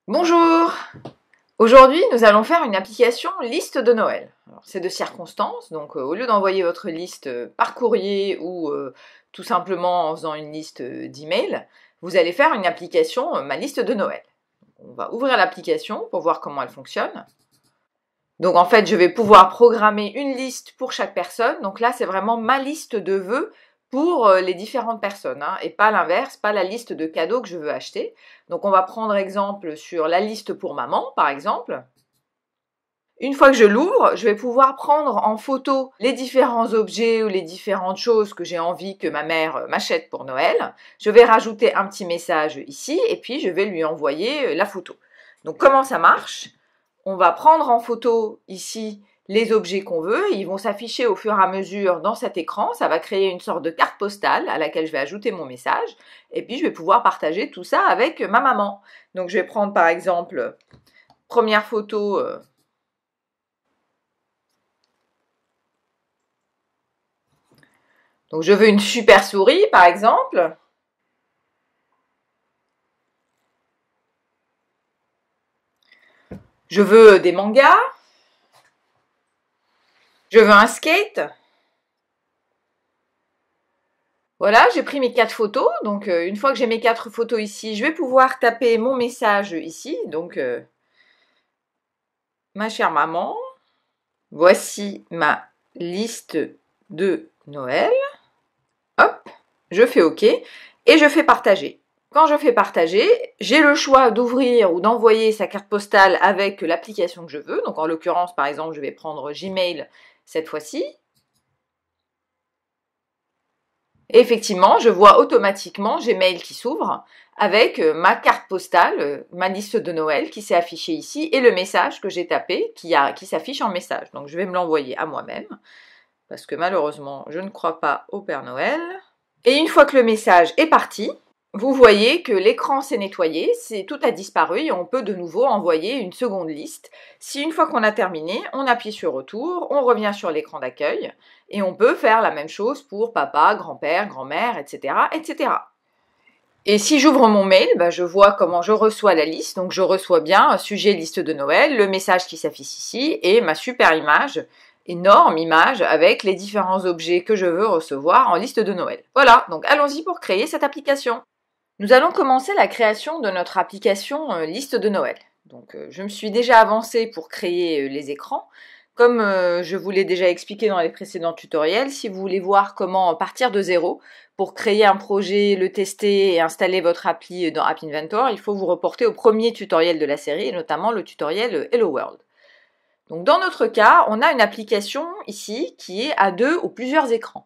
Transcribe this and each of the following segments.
Bonjour! Aujourd'hui, nous allons faire une application liste de Noël. C'est de circonstance, donc au lieu d'envoyer votre liste par courrier ou tout simplement en faisant une liste d'emails, vous allez faire une application ma liste de Noël. On va ouvrir l'application pour voir comment elle fonctionne. Donc en fait, je vais pouvoir programmer une liste pour chaque personne. Donc là, c'est vraiment ma liste de vœux pour les différentes personnes, hein, et pas l'inverse, pas la liste de cadeaux que je veux acheter. Donc on va prendre exemple sur la liste pour maman, par exemple. Une fois que je l'ouvre, je vais pouvoir prendre en photo les différents objets ou les différentes choses que j'ai envie que ma mère m'achète pour Noël. Je vais rajouter un petit message ici et puis je vais lui envoyer la photo. Donc comment ça marche? On va prendre en photo ici les objets qu'on veut, ils vont s'afficher au fur et à mesure dans cet écran, ça va créer une sorte de carte postale à laquelle je vais ajouter mon message, et puis je vais pouvoir partager tout ça avec ma maman. Donc je vais prendre par exemple, première photo, donc je veux une super souris par exemple, je veux des mangas, je veux un skate. Voilà, j'ai pris mes 4 photos, donc une fois que j'ai mes 4 photos ici, je vais pouvoir taper mon message ici, donc ma chère maman, voici ma liste de Noël, hop, je fais OK, et je fais partager. Quand je fais partager, j'ai le choix d'ouvrir ou d'envoyer sa carte postale avec l'application que je veux, donc en l'occurrence, par exemple, je vais prendre Gmail cette fois-ci. Et effectivement, je vois automatiquement Gmail qui s'ouvre avec ma carte postale, ma liste de Noël qui s'est affichée ici et le message que j'ai tapé qui s'affiche en message. Donc je vais me l'envoyer à moi-même parce que malheureusement, je ne crois pas au Père Noël. Et une fois que le message est parti, vous voyez que l'écran s'est nettoyé, tout a disparu et on peut de nouveau envoyer une seconde liste. Si une fois qu'on a terminé, on appuie sur retour, on revient sur l'écran d'accueil et on peut faire la même chose pour papa, grand-père, grand-mère, etc., etc. Et si j'ouvre mon mail, je vois comment je reçois la liste. Donc je reçois bien un sujet liste de Noël, le message qui s'affiche ici et ma super image, énorme image avec les différents objets que je veux recevoir en liste de Noël. Voilà, donc allons-y pour créer cette application. Nous allons commencer la création de notre application liste de Noël. Donc je me suis déjà avancée pour créer les écrans. Comme je vous l'ai déjà expliqué dans les précédents tutoriels, si vous voulez voir comment partir de zéro pour créer un projet, le tester et installer votre appli dans App Inventor, il faut vous reporter au premier tutoriel de la série, et notamment le tutoriel Hello World. Donc dans notre cas, on a une application ici qui est à 2 ou plusieurs écrans.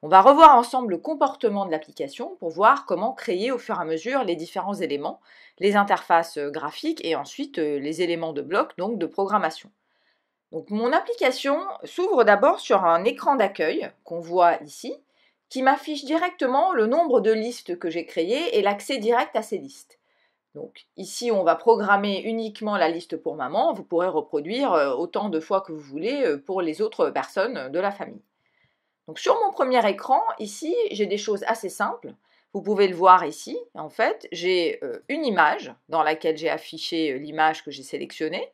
On va revoir ensemble le comportement de l'application pour voir comment créer au fur et à mesure les différents éléments, les interfaces graphiques et ensuite les éléments de bloc, donc de programmation. Donc mon application s'ouvre d'abord sur un écran d'accueil qu'on voit ici, qui m'affiche directement le nombre de listes que j'ai créées et l'accès direct à ces listes. Donc ici, on va programmer uniquement la liste pour maman. Vous pourrez reproduire autant de fois que vous voulez pour les autres personnes de la famille. Donc sur mon premier écran, ici, j'ai des choses assez simples. Vous pouvez le voir ici. En fait, j'ai une image dans laquelle j'ai affiché l'image que j'ai sélectionnée.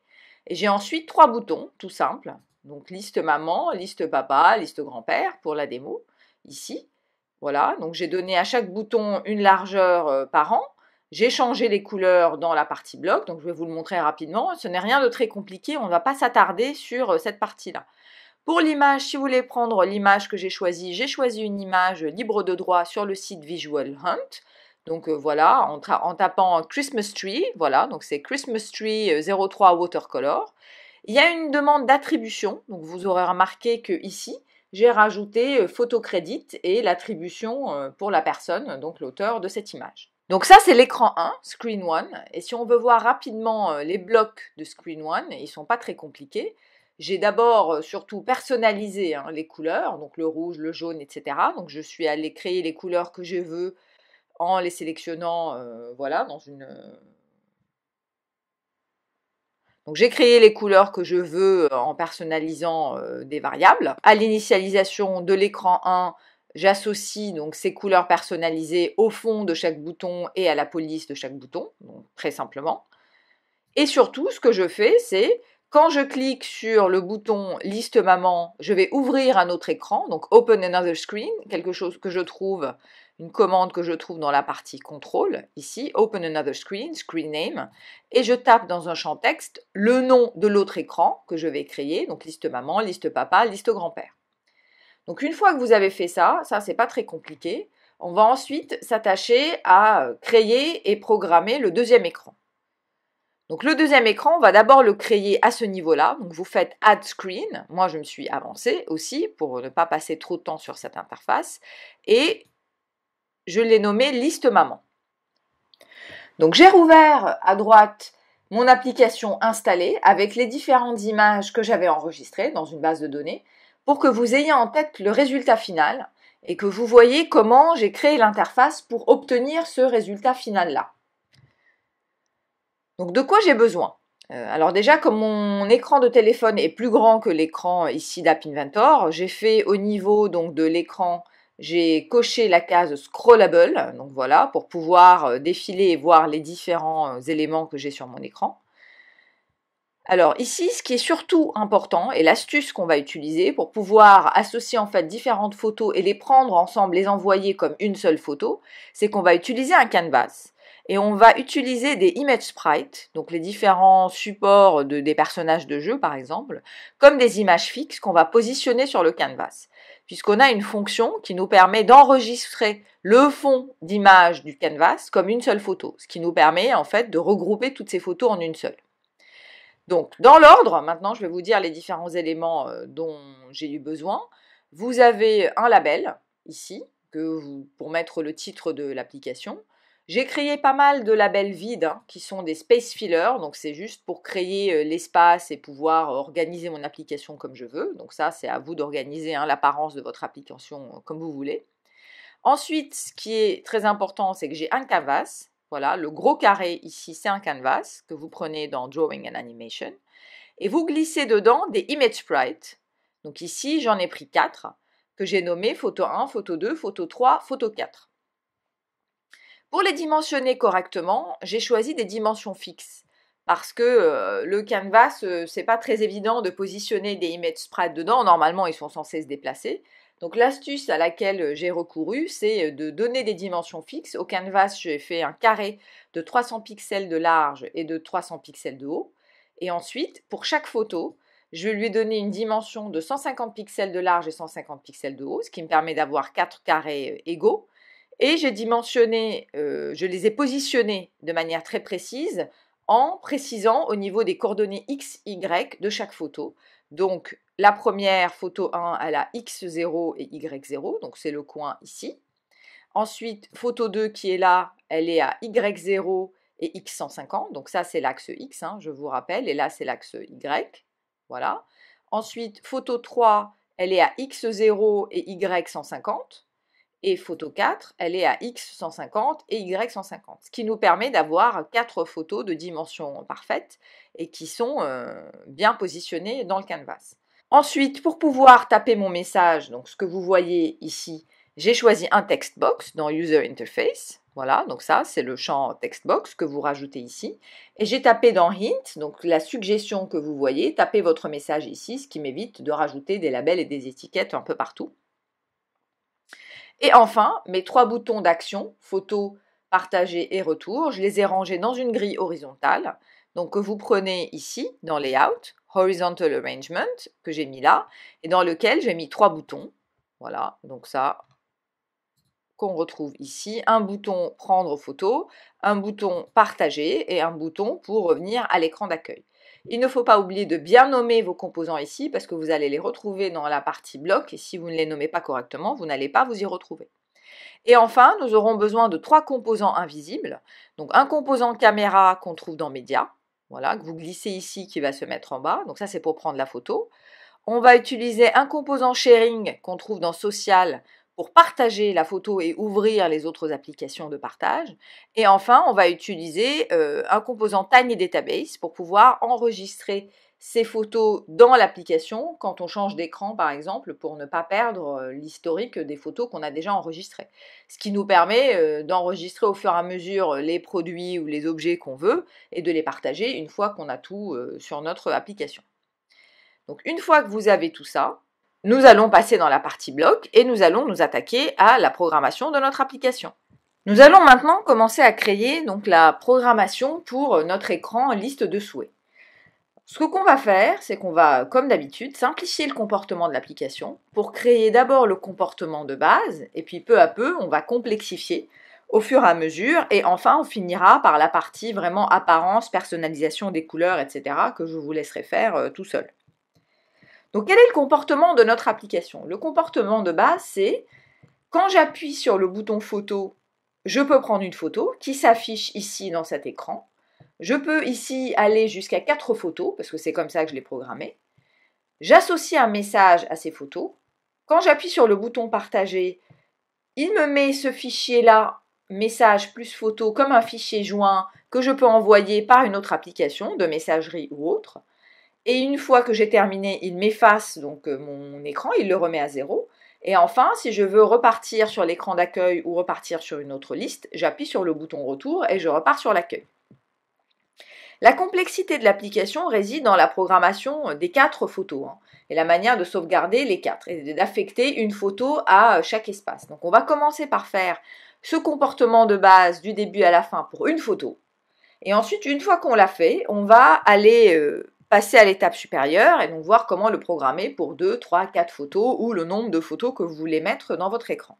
Et j'ai ensuite 3 boutons, tout simples. Donc liste maman, liste papa, liste grand-père pour la démo, ici. Voilà, donc j'ai donné à chaque bouton une largeur par an. J'ai changé les couleurs dans la partie bloc, donc je vais vous le montrer rapidement. Ce n'est rien de très compliqué, on ne va pas s'attarder sur cette partie-là. Pour l'image, si vous voulez prendre l'image que j'ai choisi une image libre de droit sur le site Visual Hunt. Donc voilà, en tapant Christmas Tree, voilà, donc c'est Christmas Tree 03 Watercolor. Il y a une demande d'attribution, donc vous aurez remarqué que ici, j'ai rajouté photo crédit et l'attribution pour la personne, donc l'auteur de cette image. Donc ça, c'est l'écran 1, Screen 1. Et si on veut voir rapidement les blocs de Screen 1, ils ne sont pas très compliqués. J'ai d'abord surtout personnalisé les couleurs, donc le rouge, le jaune, etc. Donc je suis allée créer les couleurs que je veux en les sélectionnant, voilà, dans une... Donc j'ai créé les couleurs que je veux en personnalisant des variables. À l'initialisation de l'écran 1, j'associe donc ces couleurs personnalisées au fond de chaque bouton et à la police de chaque bouton, donc très simplement. Et surtout, ce que je fais, c'est quand je clique sur le bouton Liste maman, je vais ouvrir un autre écran, donc Open another screen, quelque chose que je trouve, une commande que je trouve dans la partie Contrôle, ici, Open another screen, Screen Name, et je tape dans un champ texte le nom de l'autre écran que je vais créer, donc Liste maman, Liste papa, Liste grand-père. Donc une fois que vous avez fait ça c'est pas très compliqué, on va ensuite s'attacher à créer et programmer le deuxième écran. Donc le deuxième écran, on va d'abord le créer à ce niveau-là. Donc vous faites Add Screen. Moi, je me suis avancée aussi pour ne pas passer trop de temps sur cette interface. Et je l'ai nommé Liste maman. Donc j'ai rouvert à droite mon application installée avec les différentes images que j'avais enregistrées dans une base de données pour que vous ayez en tête le résultat final et que vous voyez comment j'ai créé l'interface pour obtenir ce résultat final-là. Donc de quoi j'ai besoin? Alors déjà, comme mon écran de téléphone est plus grand que l'écran ici d'App Inventor, j'ai fait au niveau donc, de l'écran, j'ai coché la case Scrollable, donc voilà, pour pouvoir défiler et voir les différents éléments que j'ai sur mon écran. Alors ici, ce qui est surtout important, et l'astuce qu'on va utiliser pour pouvoir associer en fait différentes photos et les prendre ensemble, les envoyer comme une seule photo, c'est qu'on va utiliser un canvas. Et on va utiliser des image sprites, donc les différents supports des personnages de jeu par exemple, comme des images fixes qu'on va positionner sur le canvas. Puisqu'on a une fonction qui nous permet d'enregistrer le fond d'image du canvas comme une seule photo, ce qui nous permet en fait de regrouper toutes ces photos en une seule. Donc, dans l'ordre, maintenant je vais vous dire les différents éléments dont j'ai eu besoin. Vous avez un label, ici, pour mettre le titre de l'application. J'ai créé pas mal de labels vides, qui sont des space fillers, donc c'est juste pour créer l'espace et pouvoir organiser mon application comme je veux. Donc ça, c'est à vous d'organiser l'apparence de votre application comme vous voulez. Ensuite, ce qui est très important, c'est que j'ai un canvas. Voilà, le gros carré ici, c'est un canvas que vous prenez dans Drawing and Animation. Et vous glissez dedans des image sprites. Donc ici, j'en ai pris 4, que j'ai nommés photo 1, photo 2, photo 3, photo 4. Pour les dimensionner correctement, j'ai choisi des dimensions fixes. Parce que le canvas, c'est pas très évident de positionner des image sprites dedans. Normalement, ils sont censés se déplacer. Donc l'astuce à laquelle j'ai recouru, c'est de donner des dimensions fixes. Au canvas, j'ai fait un carré de 300 pixels de large et de 300 pixels de haut. Et ensuite, pour chaque photo, je vais lui donner une dimension de 150 pixels de large et 150 pixels de haut, ce qui me permet d'avoir 4 carrés égaux. Et j'ai dimensionné, je les ai positionnés de manière très précise en précisant au niveau des coordonnées X, Y de chaque photo. Donc, la première photo 1, elle a X0 et Y0, donc c'est le coin ici. Ensuite, photo 2 qui est là, elle est à Y0 et X150, donc ça c'est l'axe X, je vous rappelle, et là c'est l'axe Y, voilà. Ensuite, photo 3, elle est à X0 et Y150. Et photo 4, elle est à X150 et Y150, ce qui nous permet d'avoir 4 photos de dimension parfaite et qui sont bien positionnées dans le canvas. Ensuite, pour pouvoir taper mon message, donc ce que vous voyez ici, j'ai choisi un text box dans User Interface. Voilà, donc ça, c'est le champ text box que vous rajoutez ici. Et j'ai tapé dans Hint, donc la suggestion que vous voyez, tapez votre message ici, ce qui m'évite de rajouter des labels et des étiquettes un peu partout. Et enfin, mes 3 boutons d'action, photo, partager et retour, je les ai rangés dans une grille horizontale. Donc que vous prenez ici, dans Layout, Horizontal Arrangement, que j'ai mis là, et dans lequel j'ai mis 3 boutons. Voilà, donc ça, qu'on retrouve ici, un bouton prendre photo, un bouton partager et un bouton pour revenir à l'écran d'accueil. Il ne faut pas oublier de bien nommer vos composants ici parce que vous allez les retrouver dans la partie bloc et si vous ne les nommez pas correctement, vous n'allez pas vous y retrouver. Et enfin, nous aurons besoin de 3 composants invisibles. Donc un composant caméra qu'on trouve dans Média, voilà, que vous glissez ici qui va se mettre en bas. Donc ça c'est pour prendre la photo. On va utiliser un composant sharing qu'on trouve dans Social pour partager la photo et ouvrir les autres applications de partage. Et enfin, on va utiliser un composant Tiny Database pour pouvoir enregistrer ces photos dans l'application quand on change d'écran, par exemple, pour ne pas perdre l'historique des photos qu'on a déjà enregistrées. Ce qui nous permet d'enregistrer au fur et à mesure les produits ou les objets qu'on veut et de les partager une fois qu'on a tout sur notre application. Donc une fois que vous avez tout ça, nous allons passer dans la partie bloc et nous allons nous attaquer à la programmation de notre application. Nous allons maintenant commencer à créer donc la programmation pour notre écran liste de souhaits. Ce qu'on va faire, c'est qu'on va, comme d'habitude, simplifier le comportement de l'application pour créer d'abord le comportement de base et puis peu à peu, on va complexifier au fur et à mesure et enfin, on finira par la partie vraiment apparence, personnalisation des couleurs, etc. que je vous laisserai faire tout seul. Donc, quel est le comportement de notre application? Le comportement de base, c'est quand j'appuie sur le bouton photo, je peux prendre une photo qui s'affiche ici dans cet écran. Je peux ici aller jusqu'à 4 photos, parce que c'est comme ça que je l'ai programmé. J'associe un message à ces photos. Quand j'appuie sur le bouton partager, il me met ce fichier-là, message plus photo, comme un fichier joint que je peux envoyer par une autre application de messagerie ou autre. Et une fois que j'ai terminé, il m'efface donc mon écran, il le remet à 0. Et enfin, si je veux repartir sur l'écran d'accueil ou repartir sur une autre liste, j'appuie sur le bouton retour et je repars sur l'accueil. La complexité de l'application réside dans la programmation des 4 photos et la manière de sauvegarder les 4 et d'affecter une photo à chaque espace. Donc on va commencer par faire ce comportement de base du début à la fin pour une photo. Et ensuite, une fois qu'on l'a fait, on va aller passer à l'étape supérieure et donc voir comment le programmer pour 2, 3, 4 photos ou le nombre de photos que vous voulez mettre dans votre écran.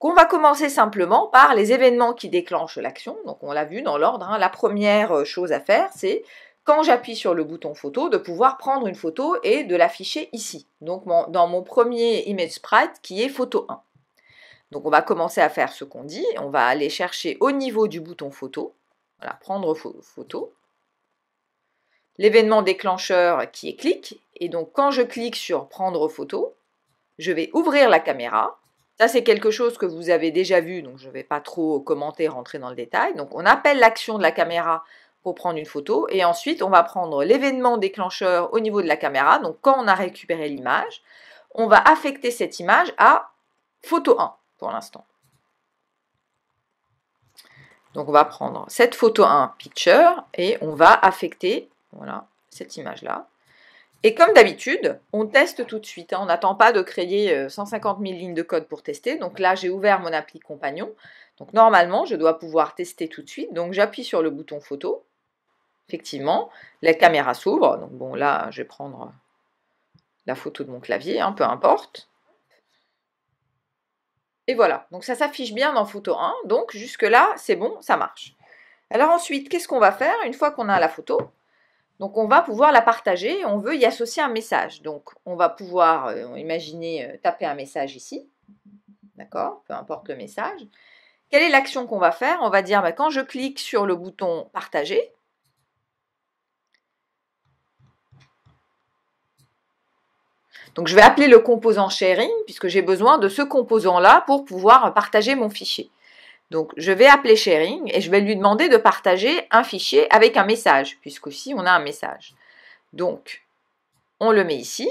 Donc on va commencer simplement par les événements qui déclenchent l'action. Donc on l'a vu dans l'ordre, la première chose à faire, c'est quand j'appuie sur le bouton photo, de pouvoir prendre une photo et de l'afficher ici. Donc dans mon premier image sprite qui est photo 1. Donc on va commencer à faire ce qu'on dit. On va aller chercher au niveau du bouton photo, voilà, prendre photo. L'événement déclencheur qui est clic, et donc quand je clique sur prendre photo, je vais ouvrir la caméra. Ça c'est quelque chose que vous avez déjà vu, donc je ne vais pas trop commenter, rentrer dans le détail. Donc on appelle l'action de la caméra pour prendre une photo, et ensuite on va prendre l'événement déclencheur au niveau de la caméra. Donc quand on a récupéré l'image, on va affecter cette image à photo 1 pour l'instant. Donc on va prendre cette photo 1 picture et on va affecter, voilà, cette image-là. Et comme d'habitude, on teste tout de suite. On n'attend pas de créer 150 000 lignes de code pour tester. Donc là, j'ai ouvert mon appli compagnon. Donc normalement, je dois pouvoir tester tout de suite. Donc j'appuie sur le bouton photo. Effectivement, la caméra s'ouvre. Donc bon, là, je vais prendre la photo de mon clavier, peu importe. Et voilà, donc ça s'affiche bien dans photo 1. Donc jusque-là, c'est bon, ça marche. Alors ensuite, qu'est-ce qu'on va faire une fois qu'on a la photo? Donc on va pouvoir la partager et on veut y associer un message. Donc on va pouvoir, imaginer, taper un message ici. D'accord? Peu importe le message. Quelle est l'action qu'on va faire? On va dire, quand je clique sur le bouton partager, donc je vais appeler le composant sharing puisque j'ai besoin de ce composant-là pour pouvoir partager mon fichier. Donc je vais appeler sharing et je vais lui demander de partager un fichier avec un message, puisqu'aussi on a un message. Donc on le met ici.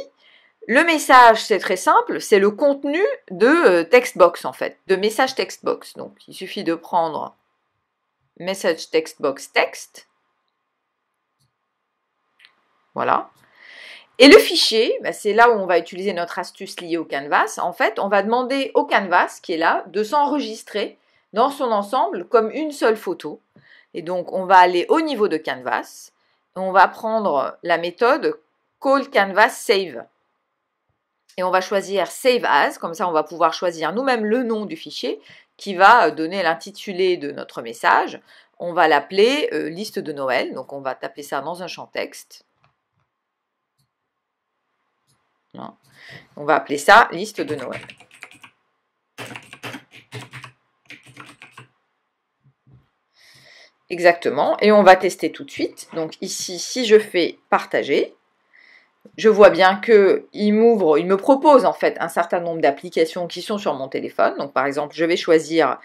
Le message, c'est très simple, c'est le contenu de textbox en fait, de message textbox. Donc il suffit de prendre message textbox text. Voilà. Et le fichier, c'est là où on va utiliser notre astuce liée au canvas. En fait, on va demander au canvas qui est là de s'enregistrer dans son ensemble comme une seule photo. Et donc, on va aller au niveau de canvas. Et on va prendre la méthode call canvas save. Et on va choisir save as, comme ça on va pouvoir choisir nous-mêmes le nom du fichier qui va donner l'intitulé de notre message. On va l'appeler liste de Noël. Donc, on va taper ça dans un champ texte. On va appeler ça liste de Noël. Exactement, et on va tester tout de suite. Donc ici, si je fais partager, je vois bien qu'il m'ouvre, il me propose en fait un certain nombre d'applications qui sont sur mon téléphone. Donc par exemple, je vais choisir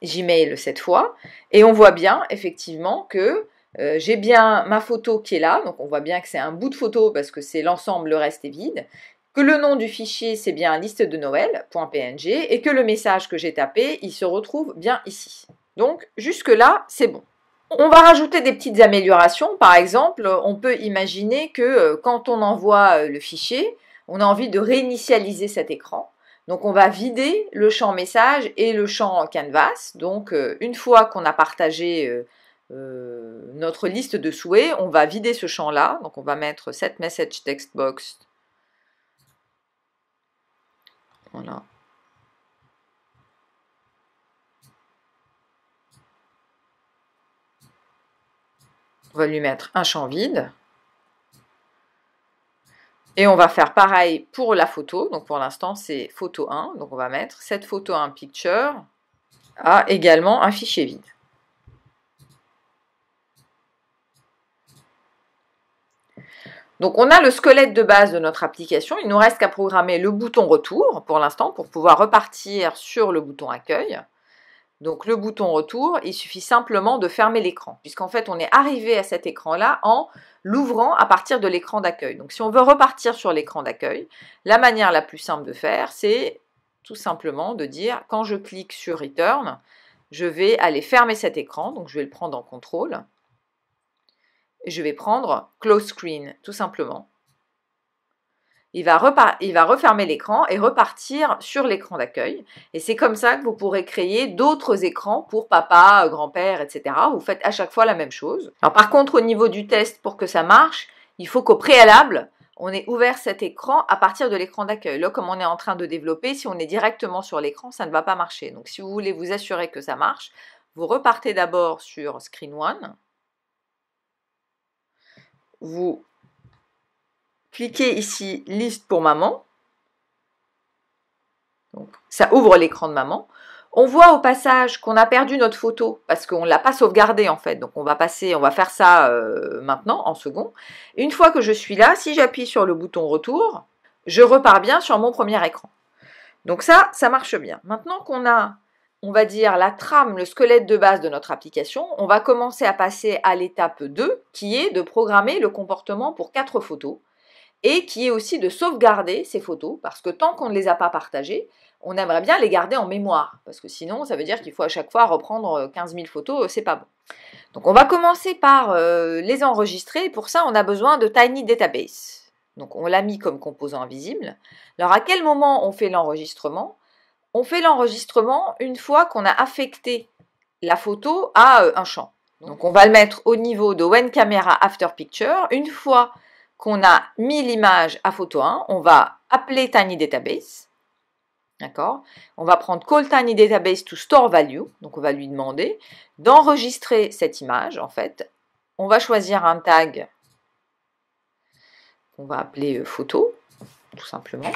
Gmail cette fois, et on voit bien effectivement que j'ai bien ma photo qui est là, donc on voit bien que c'est un bout de photo parce que c'est l'ensemble, le reste est vide, que le nom du fichier c'est bien liste de Noël.png et que le message que j'ai tapé, il se retrouve bien ici. Donc jusque-là, c'est bon. On va rajouter des petites améliorations. Par exemple, on peut imaginer que quand on envoie le fichier, on a envie de réinitialiser cet écran. Donc on va vider le champ message et le champ canvas. Donc une fois qu'on a partagé notre liste de souhaits, on va vider ce champ-là. Donc on va mettre set message text box. Voilà. On va lui mettre un champ vide. Et on va faire pareil pour la photo. Donc pour l'instant, c'est photo 1. Donc on va mettre cette photo 1 picture a également un fichier vide. Donc on a le squelette de base de notre application. Il ne nous reste qu'à programmer le bouton retour pour l'instant pour pouvoir repartir sur le bouton accueil. Donc le bouton retour, il suffit simplement de fermer l'écran, puisqu'en fait on est arrivé à cet écran-là en l'ouvrant à partir de l'écran d'accueil. Donc si on veut repartir sur l'écran d'accueil, la manière la plus simple de faire, c'est tout simplement de dire, quand je clique sur Return, je vais aller fermer cet écran, donc je vais le prendre en contrôle, et je vais prendre Close Screen, tout simplement. Il va refermer l'écran et repartir sur l'écran d'accueil. Et c'est comme ça que vous pourrez créer d'autres écrans pour papa, grand-père, etc. Vous faites à chaque fois la même chose. Alors par contre, au niveau du test, pour que ça marche, il faut qu'au préalable, on ait ouvert cet écran à partir de l'écran d'accueil. Là, comme on est en train de développer, si on est directement sur l'écran, ça ne va pas marcher. Donc si vous voulez vous assurer que ça marche, vous repartez d'abord sur Screen 1. Vous cliquez ici liste pour maman. Donc, ça ouvre l'écran de maman. On voit au passage qu'on a perdu notre photo parce qu'on ne l'a pas sauvegardée en fait. Donc on va faire ça maintenant en second. Une fois que je suis là, si j'appuie sur le bouton retour, je repars bien sur mon premier écran. Donc ça marche bien. Maintenant qu'on a, on va dire, la trame, le squelette de base de notre application, on va commencer à passer à l'étape 2 qui est de programmer le comportement pour 4 photos. Et qui est aussi de sauvegarder ces photos, parce que tant qu'on ne les a pas partagées, on aimerait bien les garder en mémoire, parce que sinon, ça veut dire qu'il faut à chaque fois reprendre 15 000 photos, c'est pas bon. Donc on va commencer par les enregistrer, et pour ça, on a besoin de Tiny Database. Donc on l'a mis comme composant invisible. Alors à quel moment on fait l'enregistrement? On fait l'enregistrement une fois qu'on a affecté la photo à un champ. Donc on va le mettre au niveau de When Camera After Picture. Une fois qu'on a mis l'image à photo 1, on va appeler Tiny Database. D'accord? On va prendre Call Tiny Database to Store Value. Donc, on va lui demander d'enregistrer cette image, en fait. On va choisir un tag qu'on va appeler photo, tout simplement.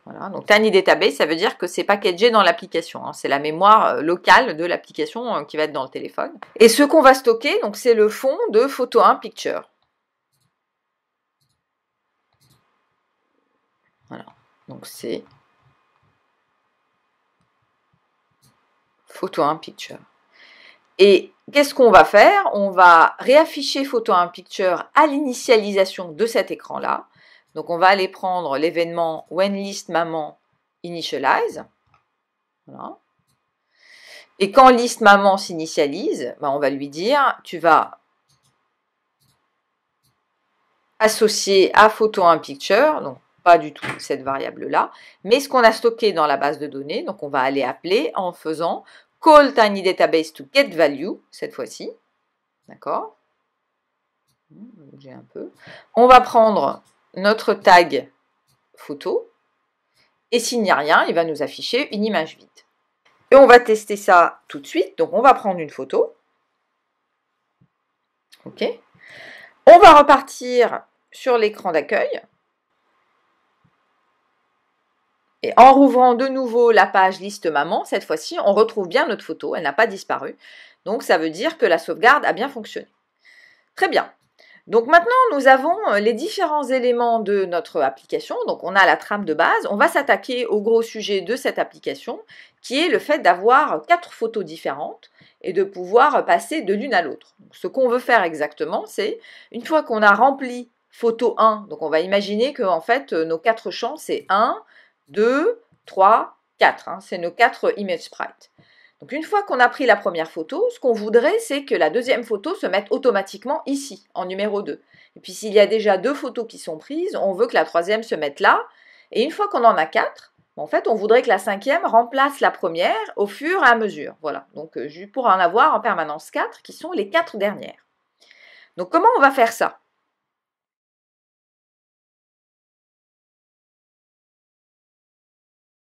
Voilà. Donc, Tiny Database, ça veut dire que c'est packagé dans l'application. Hein. C'est la mémoire locale de l'application qui va être dans le téléphone. Et ce qu'on va stocker, donc, c'est le fond de photo 1 Picture. Voilà, donc c'est photo 1 picture. Et qu'est-ce qu'on va faire? On va réafficher photo 1 picture à l'initialisation de cet écran-là. Donc on va aller prendre l'événement when list maman initialize. Voilà. Et quand list maman s'initialise, ben on va lui dire tu vas associer à photo 1 picture, donc pas du tout cette variable-là, mais ce qu'on a stocké dans la base de données, donc on va aller appeler en faisant call tiny database to get value, cette fois-ci, d'accord? J'ai un peu. On va prendre notre tag photo, et s'il n'y a rien, il va nous afficher une image vide. Et on va tester ça tout de suite, donc on va prendre une photo, ok? On va repartir sur l'écran d'accueil, et en rouvrant de nouveau la page liste maman, cette fois-ci, on retrouve bien notre photo, elle n'a pas disparu. Donc ça veut dire que la sauvegarde a bien fonctionné. Très bien. Donc maintenant, nous avons les différents éléments de notre application. Donc on a la trame de base. On va s'attaquer au gros sujet de cette application, qui est le fait d'avoir 4 photos différentes et de pouvoir passer de l'une à l'autre. ce qu'on veut faire exactement, c'est, une fois qu'on a rempli photo 1, donc on va imaginer que en fait, nos 4 champs, c'est 1, 2, 3, 4, hein, c'est nos 4 image sprites. Donc une fois qu'on a pris la première photo, ce qu'on voudrait, c'est que la deuxième photo se mette automatiquement ici, en numéro 2. Et puis s'il y a déjà 2 photos qui sont prises, on veut que la troisième se mette là. Et une fois qu'on en a 4, en fait, on voudrait que la cinquième remplace la première au fur et à mesure. Voilà, donc pour en avoir en permanence 4, qui sont les 4 dernières. Donc comment on va faire ça?